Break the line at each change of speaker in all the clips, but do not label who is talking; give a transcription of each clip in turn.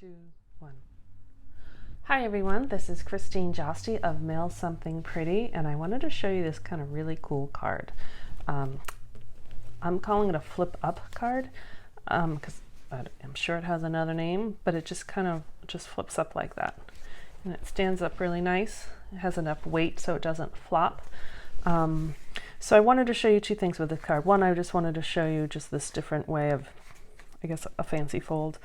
2, 1. Hi everyone, this is Christine Josty of Mail Something Pretty, and I wanted to show you this kind of really cool card. I'm calling it a flip up card because I'm sure it has another name, but it just kind of flips up like that. And it stands up really nice. It has enough weight so it doesn't flop. So I wanted to show you two things with this card. One, I just wanted to show you just this different way of, I guess, a fancy fold,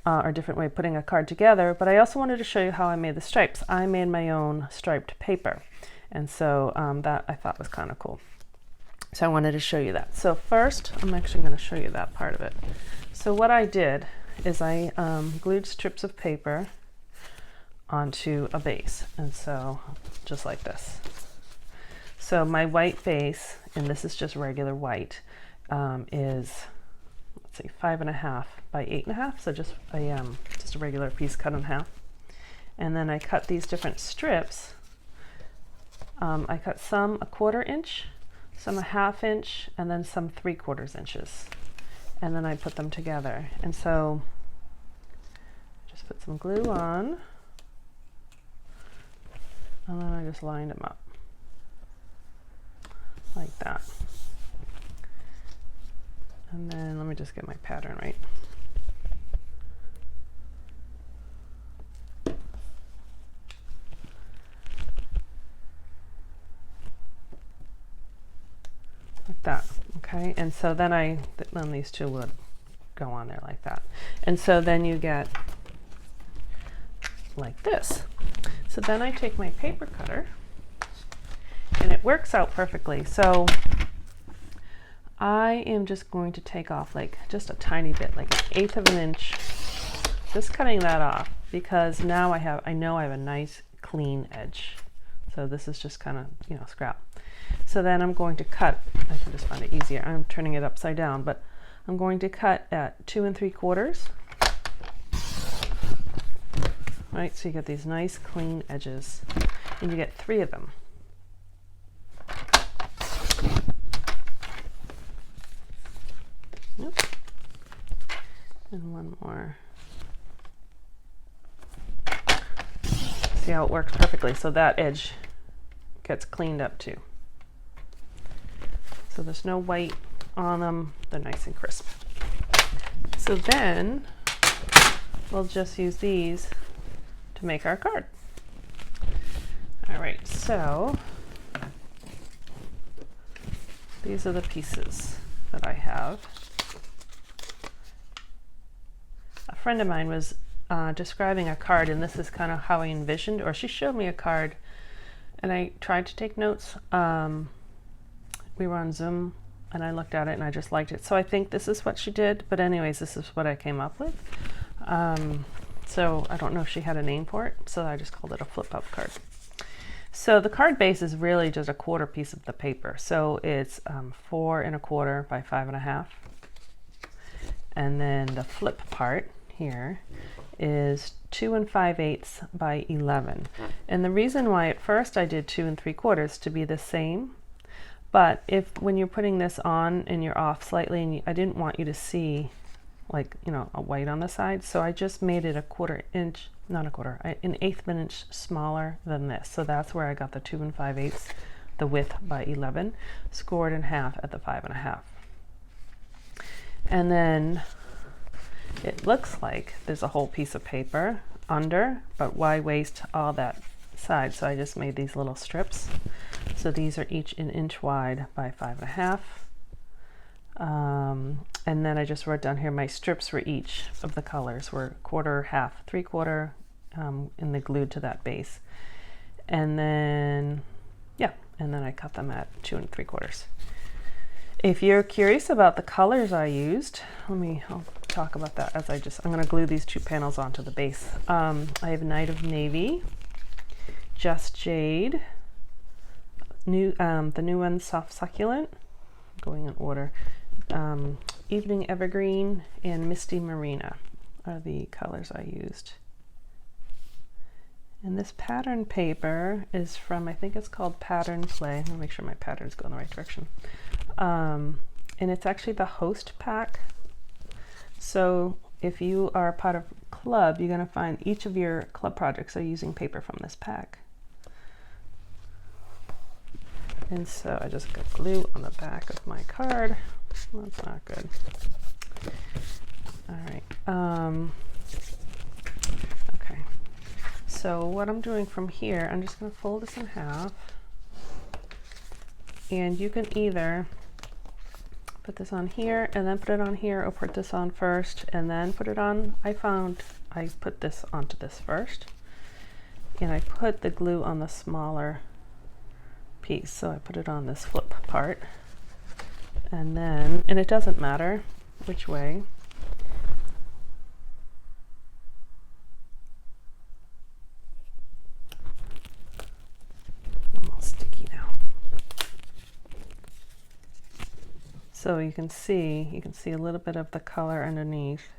or different way of putting a card together, but I also wanted to show you how I made the stripes. I made my own striped paper, and so that I thought was kind of cool. So I wanted to show you that. So first, I'm actually going to show you that part of it. So what I did is I glued strips of paper onto a base, and so just like this. So my white base, and this is just regular white, is, let's see, 5.5 by 8.5, so just a regular piece cut in half. And then I cut these different strips. I cut some 1/4 inch, some 1/2 inch, and then some 3/4 inches. And then I put them together. And so just put some glue on, and then I just lined them up like that. And then let me just get my pattern right. Like that, okay? And so then then these two would go on there like that. And so then you get like this. So then I take my paper cutter, and it works out perfectly. So I am just going to take off like just a tiny bit, like 1/8 of an inch, just cutting that off, because now I know I have a nice clean edge. So this is just kind of, you know, scrap. So then I'm going to cut, I can just find it easier. I'm turning it upside down, but I'm going to cut at 2 3/4. Right, so you get these nice clean edges, and you get 3 of them. Yep. And one more. See how it works perfectly. So that edge gets cleaned up too. So there's no white on them. They're nice and crisp. So then we'll just use these to make our card. All right, so these are the pieces that I have. A friend of mine was describing a card, and this is kind of how I envisioned, or she showed me a card, and I tried to take notes. We were on Zoom, and I looked at it, and I just liked it. So I think this is what she did, but anyways, this is what I came up with. So I don't know if she had a name for it, so I just called it a flip-up card. So the card base is really just a 1/4 piece of the paper. So it's 4 1/4 by 5.5. And then the flip part here is 2 5/8 by 11. And the reason why at first I did 2 3/4 to be the same, but when you're putting this on and you're off slightly, and I didn't want you to see, like, you know, a white on the side, so I just made it 1/4 inch, not 1/4, an 1/8 of an inch smaller than this. So that's where I got the 2 5/8, the width by 11, scored in half at the 5.5. And then it looks like there's a whole piece of paper under, but why waste all that side? So I just made these little strips. So these are each 1 inch wide by 5.5. And then I just wrote down here my strips for each of the colors were 1/4, 1/2, 3/4, and they're glued to that base. And then, yeah, and then I cut them at 2 3/4. If you're curious about the colors I used, I'll talk about that as I'm going to glue these 2 panels onto the base. I have Night of Navy, Just Jade, the new one, Soft Succulent, going in order, Evening Evergreen, and Misty Marina are the colors I used. And this pattern paper is from, I think it's called Pattern Play. I'm gonna make sure my patterns go in the right direction. And it's actually the host pack. So if you are part of club, you're going to find each of your club projects are using paper from this pack. And so I just got glue on the back of my card. That's not good. All right. Okay. So what I'm doing from here, I'm just going to fold this in half. And you can either put this on here and then put it on here, or put this on first and then put it on. I put this onto this first, and I put the glue on the smaller piece. So I put it on this flip part, and then, and it doesn't matter which way. I'm all sticky now. So you can see a little bit of the color underneath,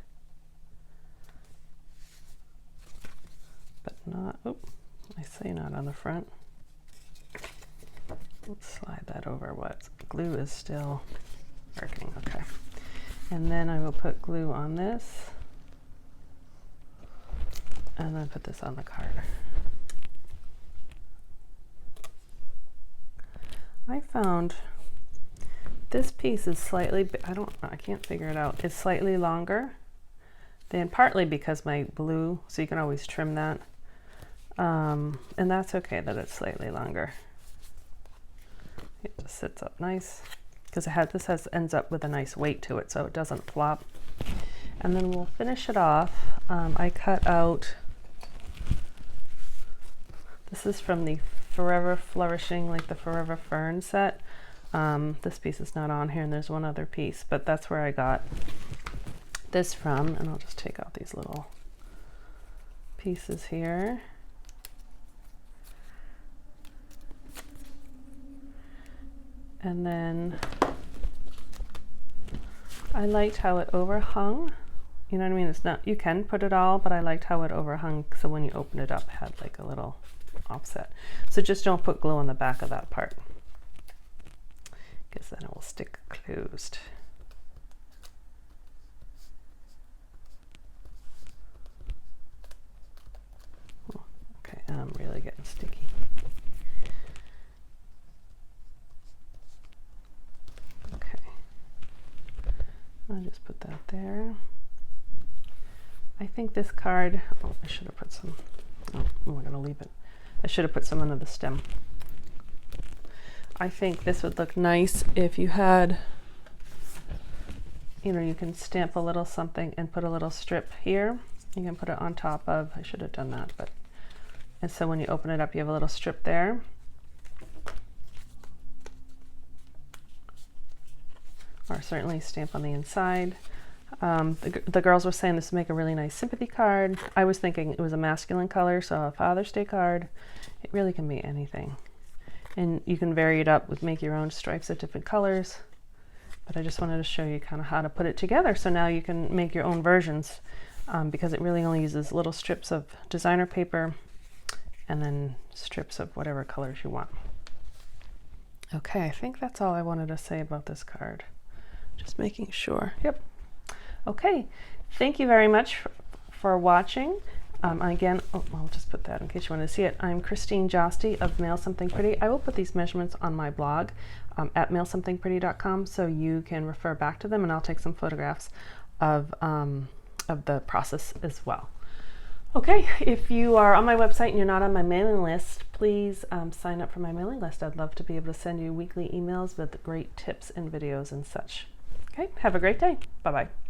but not, I say not on the front. Let's slide that over. What glue is still working. Okay. And then I will put glue on this, and then put this on the card. I found this piece is slightly, I can't figure it out. It's slightly longer than, partly because my blue, so you can always trim that. And that's okay that it's slightly longer. It just sits up nice because this ends up with a nice weight to it, so it doesn't flop. And then we'll finish it off. I cut out, this is from the Forever Flourishing, like the Forever Fern set. This piece is not on here, and there's one other piece, but that's where I got this from. And I'll just take out these little pieces here. And then I liked how it overhung. You know what I mean? It's not, you can put it all, but I liked how it overhung, so when you open it up, it had like a little offset. So just don't put glue on the back of that part, because then it will stick closed. Oh, okay, I'm really getting sticky. I'll just put that there. I think this card, I should have put some, we're going to leave it. I should have put some under the stem. I think this would look nice if you had, you can stamp a little something and put a little strip here. You can put it on top of, I should have done that, but, and so when you open it up, you have a little strip there. Or certainly stamp on the inside. The girls were saying this would make a really nice sympathy card. I was thinking it was a masculine color, so a Father's Day card. It really can be anything. And you can vary it up with, make your own stripes of different colors. But I just wanted to show you kind of how to put it together, so now you can make your own versions, because it really only uses little strips of designer paper and then strips of whatever colors you want. Okay, I think that's all I wanted to say about this card. Just making sure. Yep. Okay. Thank you very much for watching. Again, I'll just put that in case you want to see it. I'm Christine Josty of Mail Something Pretty. I will put these measurements on my blog at mailsomethingpretty.com, so you can refer back to them, and I'll take some photographs of the process as well. Okay, if you are on my website and you're not on my mailing list, please sign up for my mailing list. I'd love to be able to send you weekly emails with great tips and videos and such. Okay, have a great day. Bye-bye.